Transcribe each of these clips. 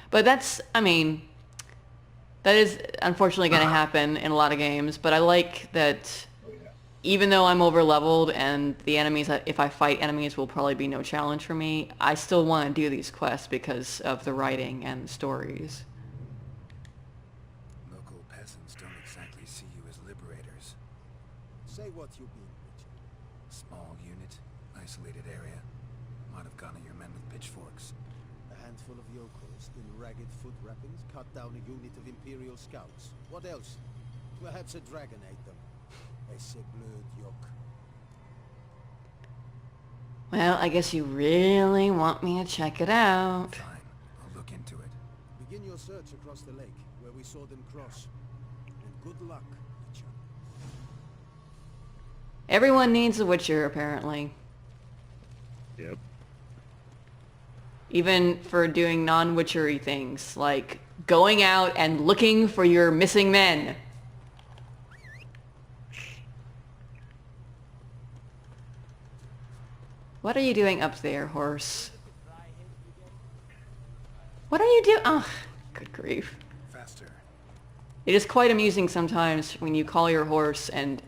But that's, I mean, that is unfortunately going to happen in a lot of games, but I like that Oh yeah. even though I'm over leveled and the enemies, if I fight enemies, will probably be no challenge for me, I still want to do these quests because of the writing and the stories. Local peasants don't exactly see you as liberators. Say what you mean, Richard. Small unit, isolated area. Might have gone at your men with pitchforks. A handful of yokels in ragged foot wrappings cut down a unit of Imperial scouts. What else? Perhaps a dragon ate them. A bleu yoke. Well, I guess you really want me to check it out. Fine, I'll look into it. Begin your search across the lake, where we saw them cross. And good luck, Richard. Everyone needs a Witcher, apparently. Yep. Even for doing non-Witchery things, like going out and looking for your missing men. What are you doing up there, horse? What are you doing? Oh, good grief. Faster. It is quite amusing sometimes when you call your horse and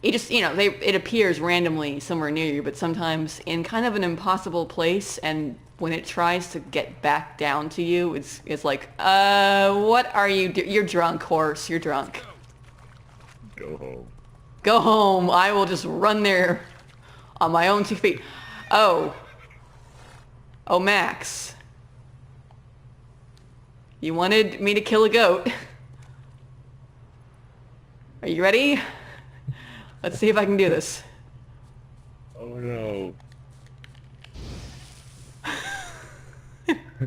it just, you know, it appears randomly somewhere near you, but sometimes in kind of an impossible place, and when it tries to get back down to you, it's like, what are you doing? You're drunk, horse. You're drunk. Go home. Go home. I will just run there on my own 2 feet. Oh. Oh, Max. You wanted me to kill a goat. Are you ready? Let's see if I can do this. Oh no.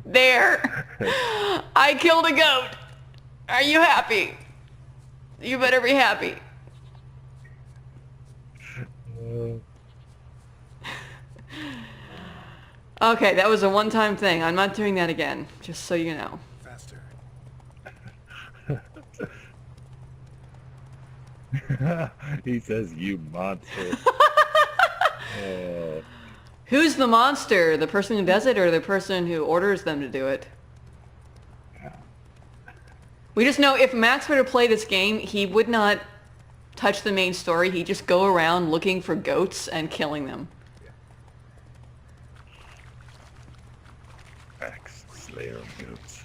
There! I killed a goat! Are you happy? You better be happy. Okay, that was a one-time thing. I'm not doing that again, just so you know. Faster. He says, "You monster." Who's the monster? The person who does it or the person who orders them to do it? We just know if Max were to play this game, he would not touch the main story. He'd just go around looking for goats and killing them. Axe Slayer of goats.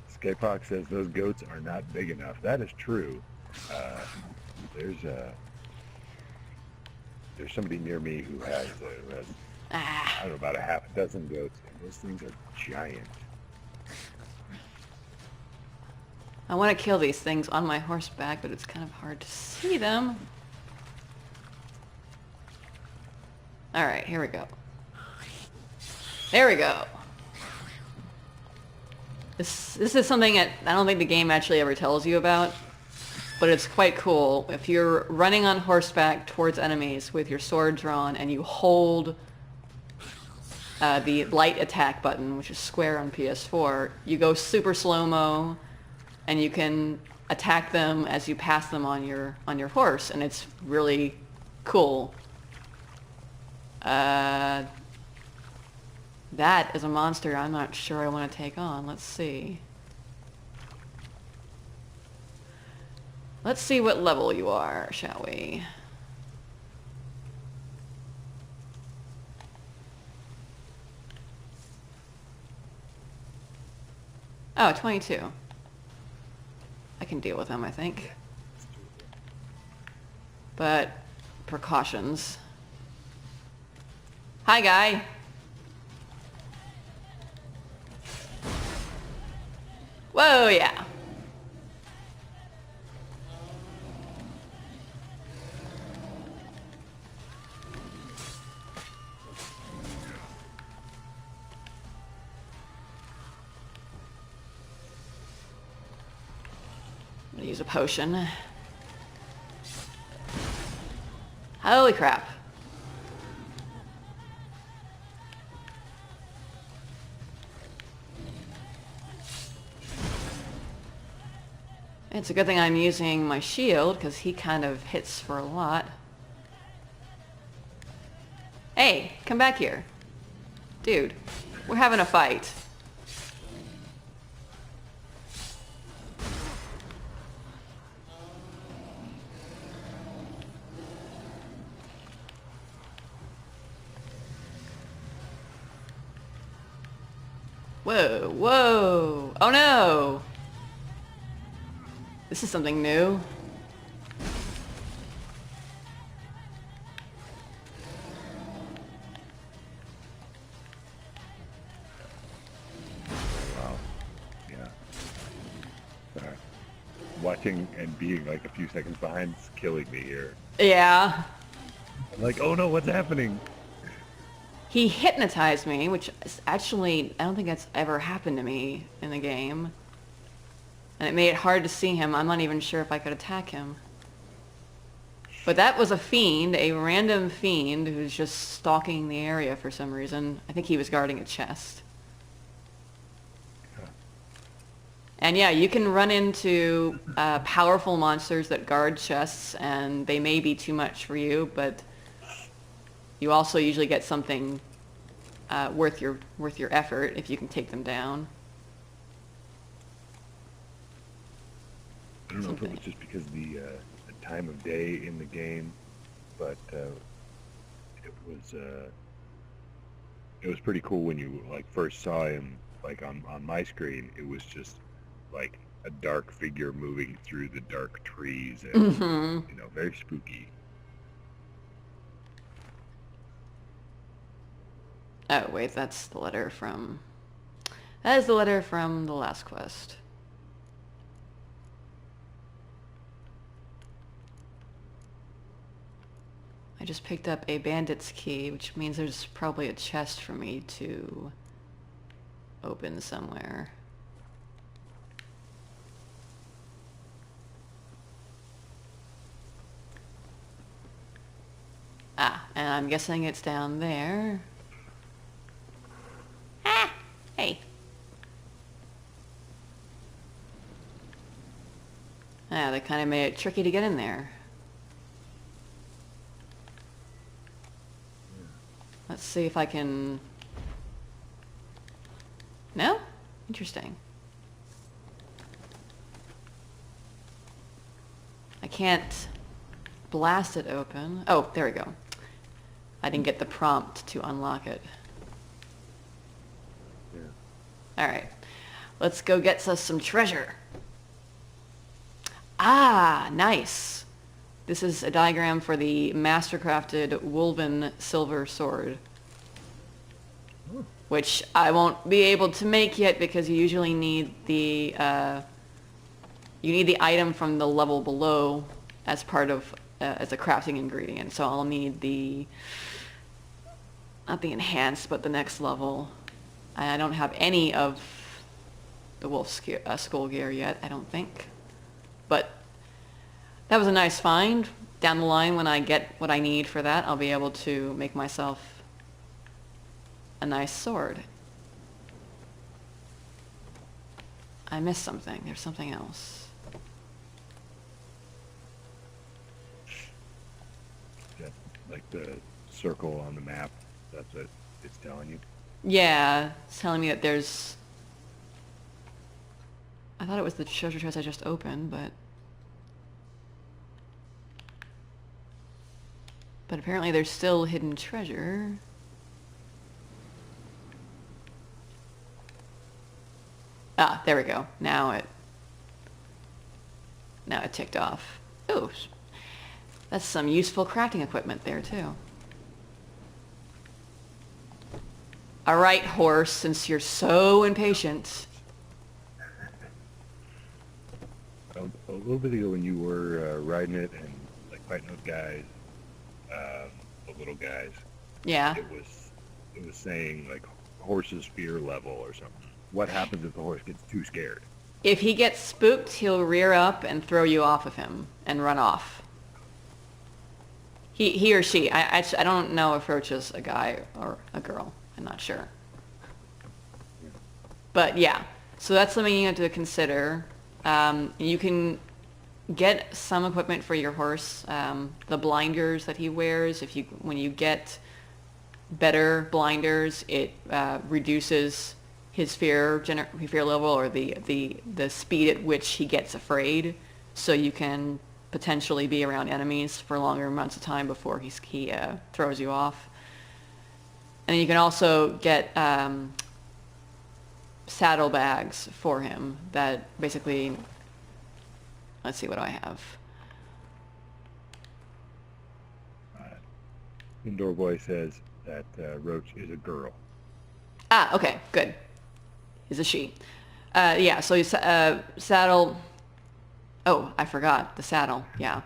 Skypox says those goats are not big enough. That is true. There's somebody near me who has I don't know, about a half a dozen goats, and those things are giant. I want to kill these things on my horseback, but it's kind of hard to see them. All right, here we go. There we go. This is something that I don't think the game actually ever tells you about, but it's quite cool. If you're running on horseback towards enemies with your sword drawn and you hold the light attack button, which is square on PS4, you go super slow-mo and you can attack them as you pass them on your horse, and it's really cool. That is a monster I'm not sure I want to take on. Let's see. Let's see what level you are, shall we? Oh, 22. I can deal with him, I think. But precautions. Hi, guy. Whoa, yeah. I'm gonna use a potion. Holy crap. It's a good thing I'm using my shield, because he kind of hits for a lot. Hey, come back here. Dude, we're having a fight. Whoa, whoa. Oh no! This is something new. Wow. Yeah. Watching and being like a few seconds behind is killing me here. Yeah. I'm like, oh no, what's happening? He hypnotized me, which is actually, I don't think that's ever happened to me in the game. And it made it hard to see him. I'm not even sure if I could attack him. But that was a fiend, a random fiend who's just stalking the area for some reason. I think he was guarding a chest. And yeah, you can run into powerful monsters that guard chests, and they may be too much for you, but you also usually get something worth your effort if you can take them down. I don't know if it was just because of the time of day in the game, but it was pretty cool when you like first saw him. Like on my screen, it was just like a dark figure moving through the dark trees, and you know, very spooky. Oh wait, that's the letter from... That is the letter from the last quest. I just picked up a Bandits Key, which means there's probably a chest for me to open somewhere. Ah, and I'm guessing it's down there. Ah! Hey. Ah, they kind of made it tricky to get in there. Let's see if I can... No? Interesting. I can't blast it open. Oh, there we go. I didn't get the prompt to unlock it. Yeah. Alright. Let's go get us some treasure. Ah, nice. This is a diagram for the Mastercrafted Wolven silver sword. Which I won't be able to make yet because you usually need the item from the level below as part of as a crafting ingredient. So I'll need the not the enhanced, but the next level. I don't have any of the wolf skull gear yet, I don't think. But that was a nice find. Down the line, when I get what I need for that, I'll be able to make myself a nice sword. I missed something. There's something else. Yeah, like the circle on the map. That's what it's telling you. Yeah, it's telling me that there's... I thought it was the treasure chest I just opened, but... But apparently there's still hidden treasure. Ah, there we go. Now it ticked off. Ooh, that's some useful crafting equipment there too. All right, horse, since you're so impatient. A little bit ago when you were riding it and like fighting those guys, the little guys, Yeah. it was saying like horse's fear level or something. What happens if the horse gets too scared? If he gets spooked, he'll rear up and throw you off of him and run off. He or she. I don't know if Roach is a guy or a girl. I'm not sure. But yeah, so that's something you have to consider. You can get some equipment for your horse. The blinders that he wears, when you get better blinders, it reduces his fear level, or the speed at which he gets afraid, so you can potentially be around enemies for longer amounts of time before he throws you off. And you can also get saddlebags for him that basically, let's see what I have. Indoor Boy says that Roach is a girl. Ah, okay, good. Is a she. Yeah, so you saddle... Oh, I forgot. The saddle, yeah.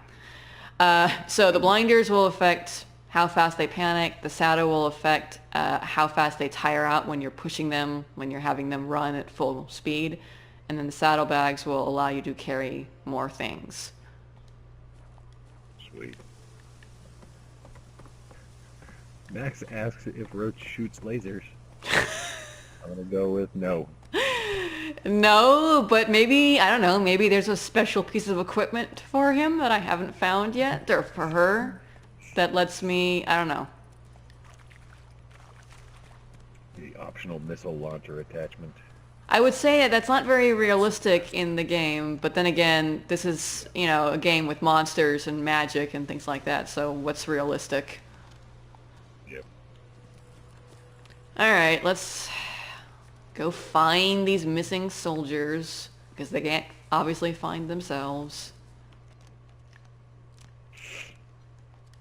So the blinders will affect how fast they panic. The saddle will affect how fast they tire out when you're pushing them, when you're having them run at full speed. And then the saddlebags will allow you to carry more things. Sweet. Max asks if Roach shoots lasers. I'm gonna go with no. No, but maybe, I don't know, maybe there's a special piece of equipment for him that I haven't found yet, or for her, that lets me, I don't know. The optional missile launcher attachment. I would say that's not very realistic in the game, but then again, this is, you know, a game with monsters and magic and things like that, so what's realistic? Yep. Alright, let's go find these missing soldiers, because they can't obviously find themselves.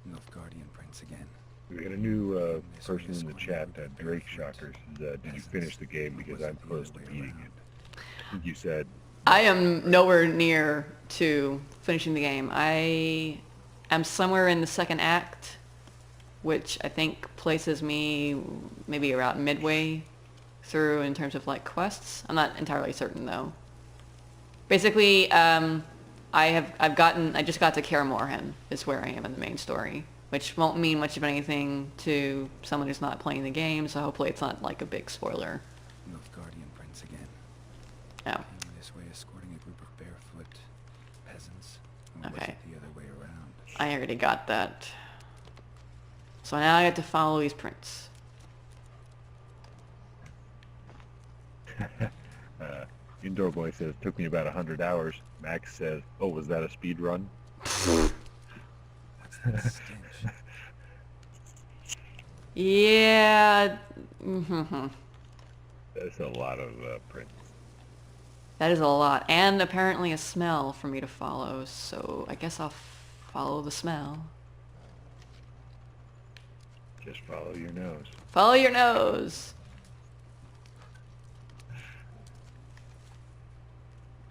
Nilfgaardian prince again. We got a new person in the chat, Drake Shocker, says, did you finish the game because I'm close to beating it? I think you said... I am nowhere near to finishing the game. I am somewhere in the second act, which I think places me maybe around midway through in terms of like quests. I'm not entirely certain though. Basically, I just got to Kaer Morhen is where I am in the main story, which won't mean much of anything to someone who's not playing the game, so hopefully it's not like a big spoiler. Nilfgaardian prince again. Oh. Came this way escorting a group of barefoot peasants. Or was Okay. it the other way around? I already got that. So now I have to follow these prints. Indoor Boy says, took me about 100 hours. Max says, oh, was that a speed run? What's that stench? Yeah. Mm-hmm. That's a lot of prints. That is a lot. And apparently a smell for me to follow, so I guess I'll follow the smell. Just follow your nose. Follow your nose!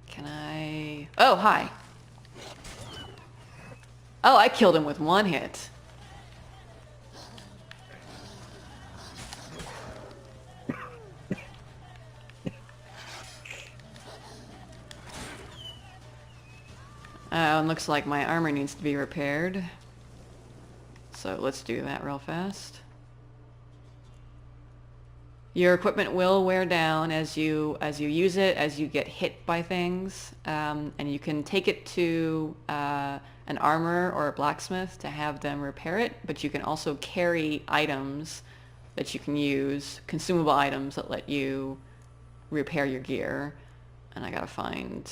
Can I... Oh, hi. Oh, I killed him with one hit. And looks like my armor needs to be repaired. So let's do that real fast. Your equipment will wear down as you use it, as you get hit by things, and you can take it to an armor or a blacksmith to have them repair it, but you can also carry items that you can use, consumable items that let you repair your gear. And I gotta find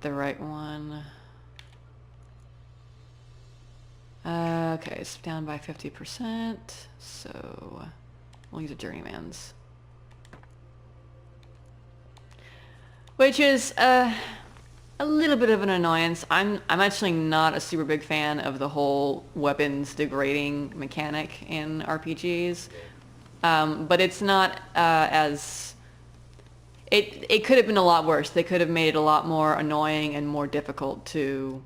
the right one. Okay, it's down by 50%, so we'll use a journeyman's. Which is a little bit of an annoyance. I'm actually not a super big fan of the whole weapons degrading mechanic in RPGs, but it's not as... It could have been a lot worse. They could have made it a lot more annoying and more difficult to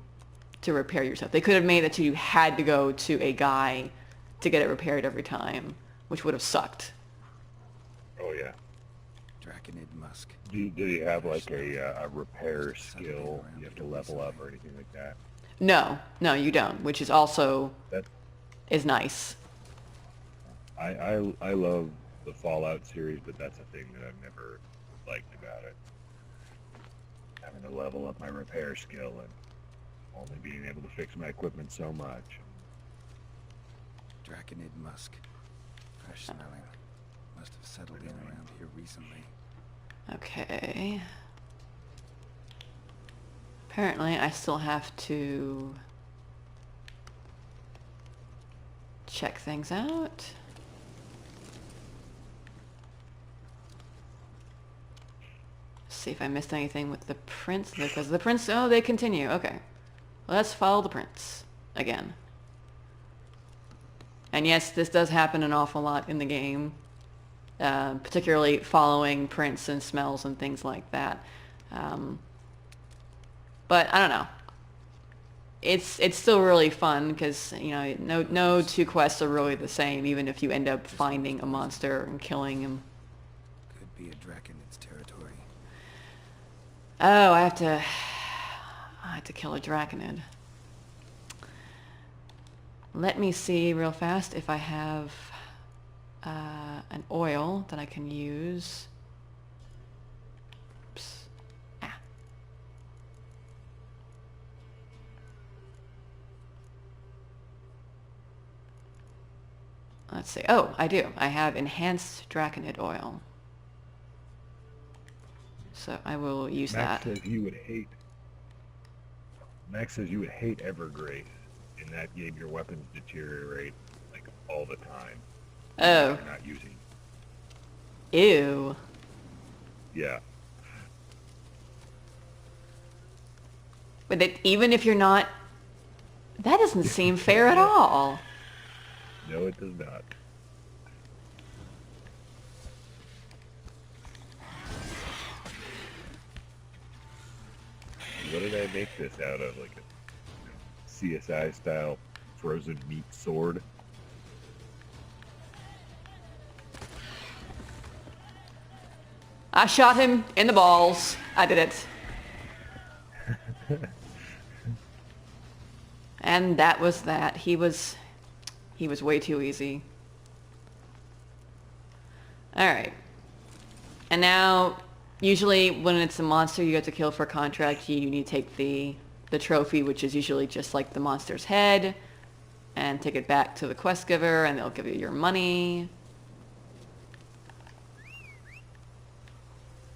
repair yourself. They could have made it so you had to go to a guy to get it repaired every time, which would have sucked. Oh, yeah. Draconid Musk. Do you have like a repair skill you have to level up or anything like that? No, you don't, which is also That is nice. I love the Fallout series, but that's a thing that I've never liked about it. Having to level up my repair skill and only being able to fix my equipment so much. Draconid musk. Fresh smelling. Must have settled in around here recently. Okay. Apparently, I still have to check things out. See if I missed anything with the prints, because the prints, oh, they continue. Okay. Well, let's follow the prints again. And yes, this does happen an awful lot in the game, particularly following prints and smells and things like that. But I don't know. It's still really fun because, you know, no two quests are really the same, even if you end up finding a monster and killing him. Could be a Draconid's territory. Oh, I have to kill a Draconid. Let me see real fast if I have an oil that I can use. Oops. Ah. Let's see. Oh, I do. I have enhanced Draconid oil. So I will use Max that. says you would hate. Max says you would hate Evergrace. In that game, your weapons deteriorate like all the time. Oh. You're not using. Ew. Yeah. But that even if you're not, that doesn't seem fair at all. No, it does not. What did I make this out of? Like a CSI style frozen meat sword? I shot him in the balls. I did it. And that was that. He was way too easy. Alright. And now, usually when it's a monster you have to kill for a contract, you need to take the trophy, which is usually just like the monster's head, and take it back to the quest giver, and they'll give you your money.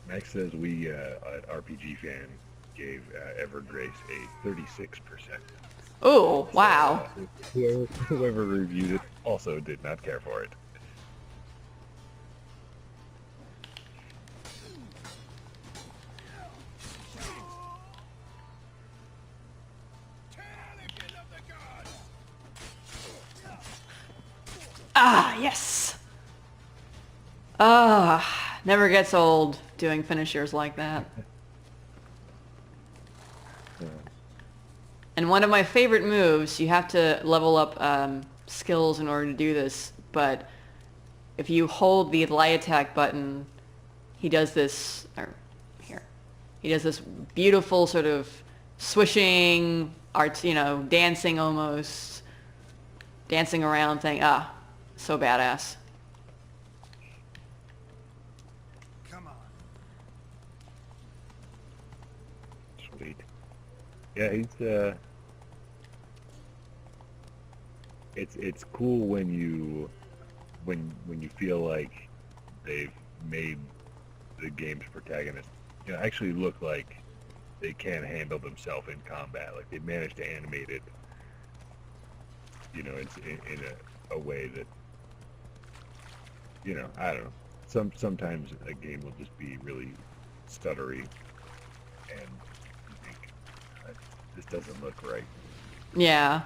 Max says we at RPG Fan gave Evergrace a 36%. Oh, wow. Whoever reviewed it also did not care for it. Ah, yes! Ah, never gets old doing finishers like that. And one of my favorite moves, you have to level up skills in order to do this, but if you hold the light attack button, he does this, or here, he does this beautiful sort of swishing, art, you know, dancing almost, dancing around thing. Ah, so badass. Come on. Sweet. Yeah, he's it's cool when you feel like they've made the game's protagonist, you know, actually look like they can handle themselves in combat. Like they managed to animate it, you know, in a way that, you know, I don't know. Sometimes a game will just be really stuttery, and you think, this doesn't look right. Yeah.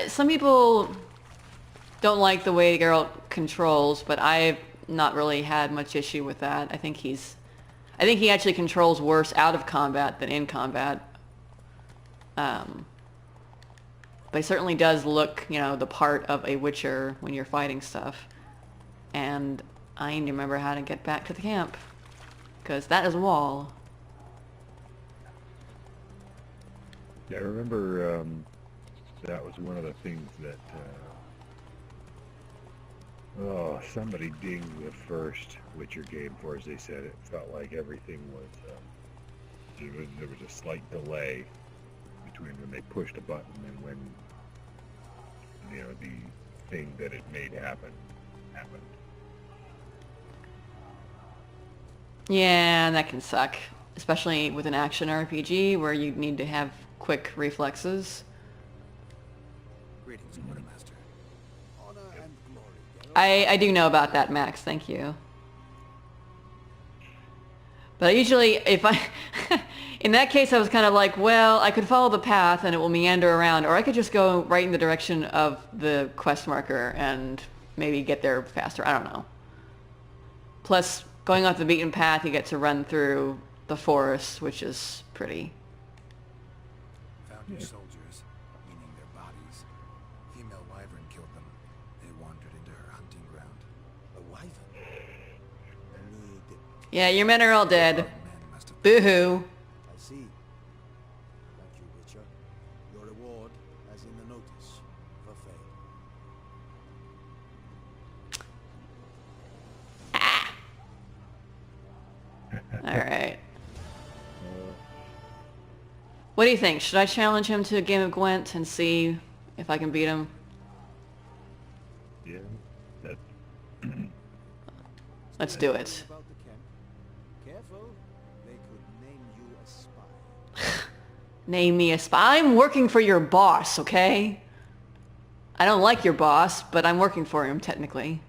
Some people don't like the way Geralt controls, but I've not really had much issue with that. I think he actually controls worse out of combat than in combat. But he certainly does look, you know, the part of a Witcher when you're fighting stuff. And I need to remember how to get back to the camp, because that is a wall. Yeah, I remember that was one of the things that somebody dinged the first Witcher game for us. They said it felt like everything was there was a slight delay between when they pushed a button and when you know, the thing that it made happen happened. Yeah, that can suck. Especially with an action RPG where you need to have quick reflexes. Greetings, Quartermaster. Honor and glory, Geralt. I do know about that, Max. Thank you. But usually, if I... in that case, I was kind of like, well, I could follow the path and it will meander around, or I could just go right in the direction of the quest marker and maybe get there faster. I don't know. Plus, going off the beaten path, you get to run through the forest, which is pretty. Found your soldiers, meaning their bodies. Female wyvern killed them. They wandered into her hunting ground. A wyvern. Need. Yeah, your men are all dead. Men must have Boo-hoo. I see. Thank you, Witcher. Your reward, as in the notice, for fail. All right. What do you think? Should I challenge him to a game of Gwent and see if I can beat him? Yeah, that. Let's do it. About the camp. Careful, they could name you a spy. Name me a spy. I'm working for your boss, okay? I don't like your boss, but I'm working for him, technically.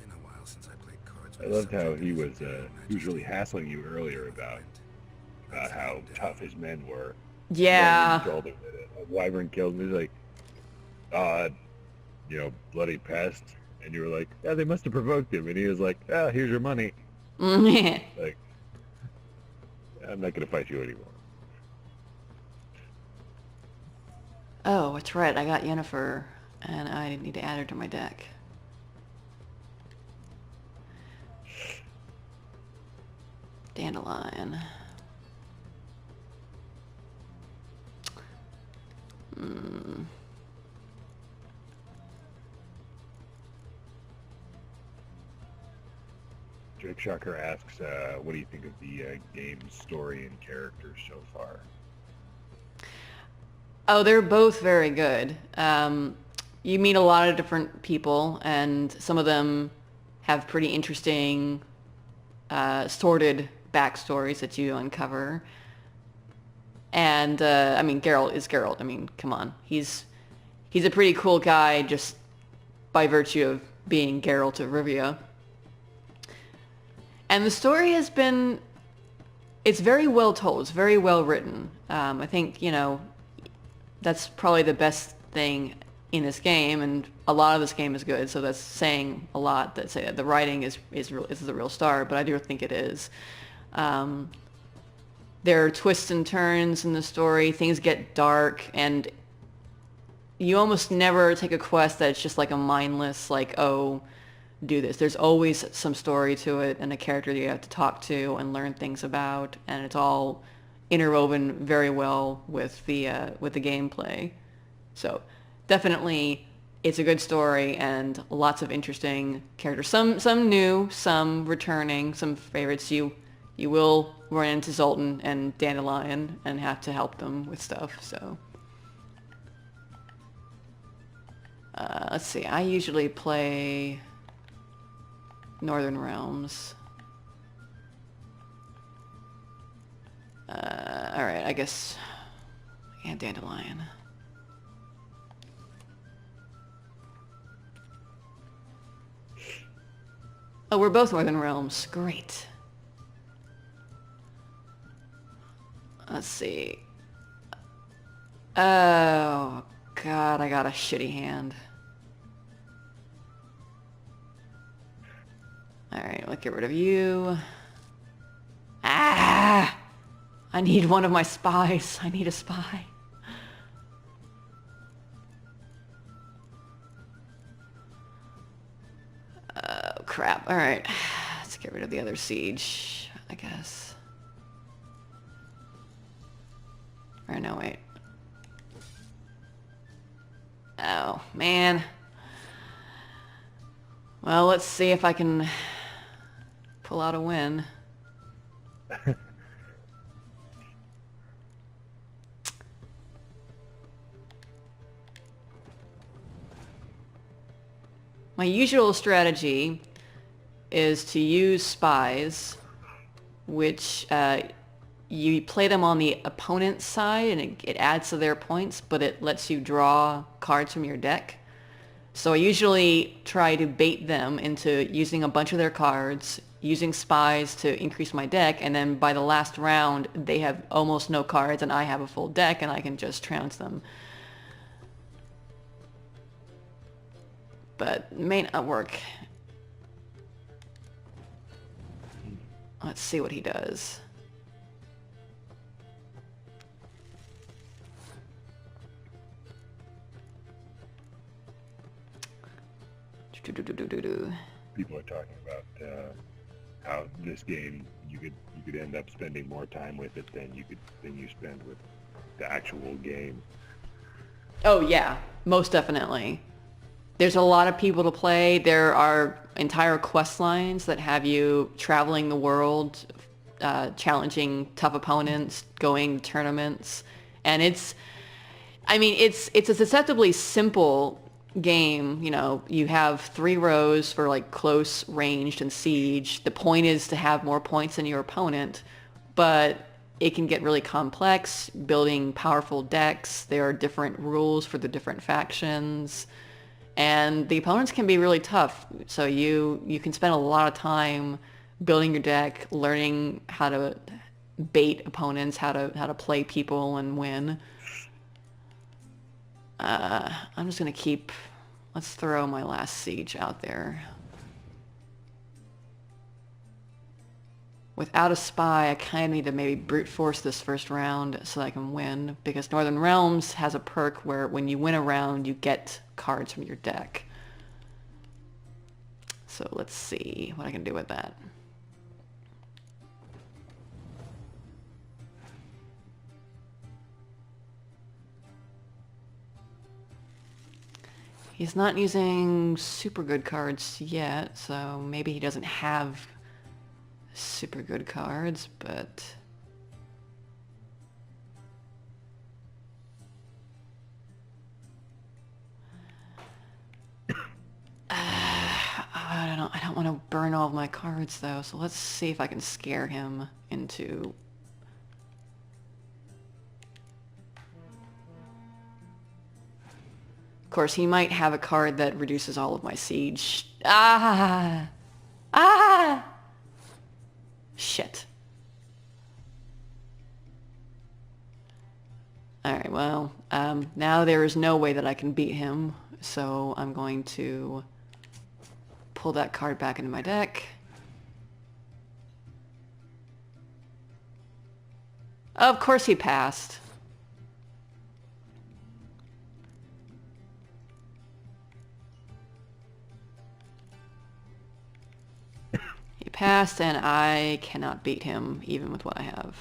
been a while since I played cards. I loved how he was really hassling you earlier about how tough his men were. Yeah. When you told him that a wyvern killed him. He's like, you know, bloody pest. And you were like, yeah, they must have provoked him. And he was like, ah, here's your money. Like, I'm not going to fight you anymore. Oh, that's right. I got Yennefer, and I need to add her to my deck. Dandelion. Drake Shocker asks, what do you think of the game's story and characters so far? Oh, they're both very good. You meet a lot of different people, and some of them have pretty interesting, sordid backstories that you uncover. And I mean, Geralt is Geralt. I mean, come on, he's a pretty cool guy just by virtue of being Geralt of Rivia. And the story has been, it's very well told. It's very well written. I think, you know, that's probably the best thing in this game, and a lot of this game is good, so that's saying a lot, that say that the writing is the real star, but I do think it is. There are twists and turns in the story, things get dark, and you almost never take a quest that's just like a mindless, like, oh, do this. There's always some story to it, and a character that you have to talk to and learn things about, and it's all interwoven very well with the gameplay. So definitely it's a good story and lots of interesting characters. Some new, some returning, some favorites. You will run into Zoltan and Dandelion and have to help them with stuff. So let's see. I usually play Northern Realms. Alright, I guess... Yeah, Dandelion. Oh, we're both Northern Realms. Great. Let's see. Oh, God, I got a shitty hand. Alright, let's get rid of you. Ah! I need one of my spies. I need a spy. Oh, crap. Alright. Let's get rid of the other siege, I guess. Or no, wait. Oh, man. Well, let's see if I can pull out a win. My usual strategy is to use spies, which you play them on the opponent's side and it adds to their points, but it lets you draw cards from your deck. So I usually try to bait them into using a bunch of their cards, using spies to increase my deck, and then by the last round they have almost no cards and I have a full deck and I can just trounce them. But it may not work. Let's see what he does. People are talking about how this game you could end up spending more time with it than you spend with the actual game. Oh yeah, most definitely. There's a lot of people to play. There are entire quest lines that have you traveling the world, challenging tough opponents, going to tournaments, and it's a deceptively simple game. You know, you have 3 rows for like close, ranged, and siege. The point is to have more points than your opponent, but it can get really complex, building powerful decks. There are different rules for the different factions. And the opponents can be really tough, so you can spend a lot of time building your deck, learning how to bait opponents, how to play people and win. I'm just gonna let's throw my last siege out there. Without a spy, I kind of need to maybe brute force this first round so that I can win, because Northern Realms has a perk where when you win a round, you get cards from your deck. So let's see what I can do with that. He's not using super good cards yet, so maybe he doesn't have super good cards, but I don't want to burn all of my cards though, so let's see if I can scare him into... Of course, he might have a card that reduces all of my siege. Shit. Alright, well, now there is no way that I can beat him, so I'm going to pull that card back into my deck. Of course he passed. He passed, and I cannot beat him, even with what I have.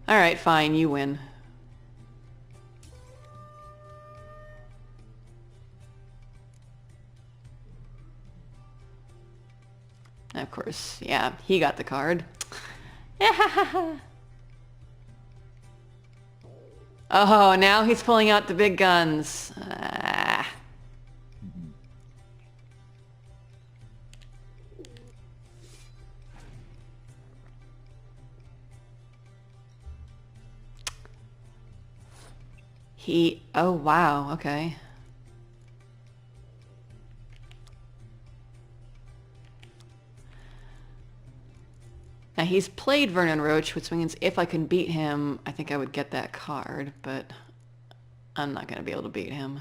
Alright, fine, you win. Of course, yeah, he got the card. Oh, now he's pulling out the big guns. Oh wow, okay. Now he's played Vernon Roach, which means if I can beat him, I think I would get that card, but I'm not going to be able to beat him.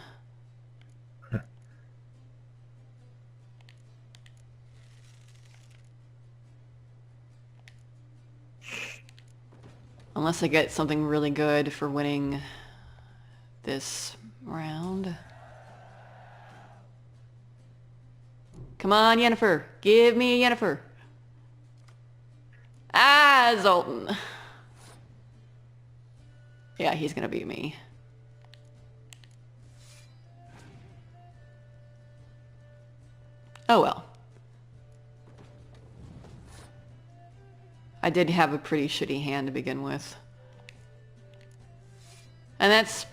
Unless I get something really good for winning this round. Come on, Yennefer. Give me a Yennefer. Ah, Zoltan. Yeah, he's gonna beat me. Oh well. I did have a pretty shitty hand to begin with. And that's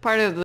part of the